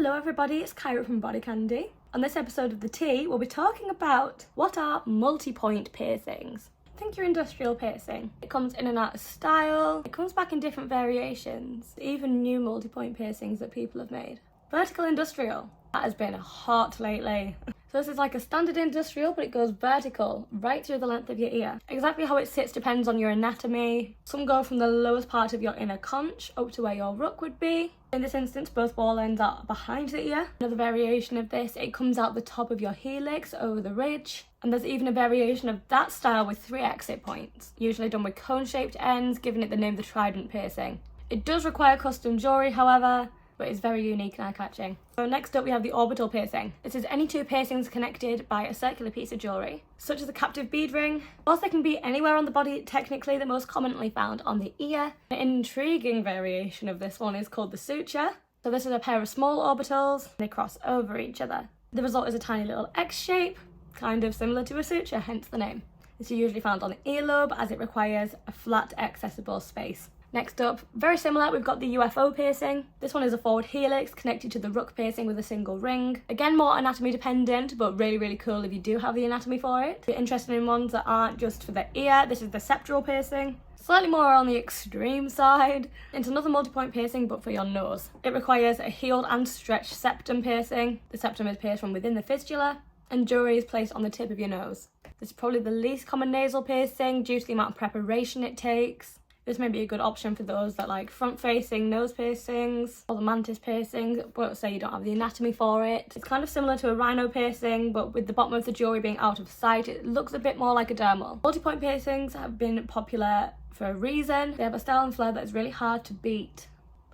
Hello everybody, it's Kyra from BodyCandy. On this episode of The Tea, we'll be talking about what are multi-point piercings. Think your industrial piercing. It comes in and out of style, it comes back in different variations, even new multi-point piercings that people have made. Vertical industrial, that has been hot lately. So this is like a standard industrial, but it goes vertical, right through the length of your ear. Exactly how it sits depends on your anatomy. Some go from the lowest part of your inner conch up to where your rook would be. In this instance, both ball ends are behind the ear. Another variation of this, it comes out the top of your helix over the ridge. And there's even a variation of that style with 3 exit points, usually done with cone-shaped ends, giving it the name the trident piercing. It does require custom jewellery, however, but it's very unique and eye-catching. So next up we have the orbital piercing. This is any 2 piercings connected by a circular piece of jewellery, such as a captive bead ring. Whilst they can be anywhere on the body, technically the most commonly found on the ear. An intriguing variation of this one is called the suture. So this is a pair of small orbitals, they cross over each other. The result is a tiny little X shape, kind of similar to a suture, hence the name. This is usually found on the earlobe as it requires a flat accessible space. Next up, very similar, we've got the UFO piercing. This one is a forward helix connected to the rook piercing with a single ring. Again, more anatomy dependent, but really cool if you do have the anatomy for it. If you're interested in ones that aren't just for the ear, this is the septral piercing. Slightly more on the extreme side. It's another multi-point piercing, but for your nose. It requires a healed and stretched septum piercing. The septum is pierced from within the fistula, and jewellery is placed on the tip of your nose. This is probably the least common nasal piercing due to the amount of preparation it takes. This may be a good option for those that like front-facing nose piercings or the mantis piercings, but say you don't have the anatomy for it. It's kind of similar to a rhino piercing, but with the bottom of the jewellery being out of sight, it looks a bit more like a dermal. Multi-point piercings have been popular for a reason. They have a style and flair that is really hard to beat.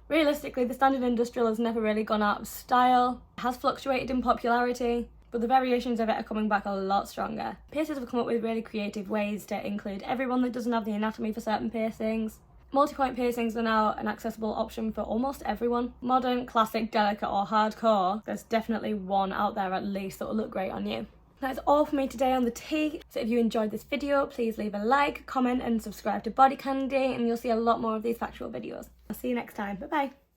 Realistically, the standard industrial has never really gone out of style. It has fluctuated in popularity, but the variations of it are coming back a lot stronger. Piercers have come up with really creative ways to include everyone that doesn't have the anatomy for certain piercings. Multi-point piercings are now an accessible option for almost everyone. Modern, classic, delicate or hardcore, there's definitely one out there at least that will look great on you. That's all for me today on The Tea. So if you enjoyed this video, please leave a like, comment and subscribe to BodyCandy, and you'll see a lot more of these factual videos. I'll see you next time. Bye bye.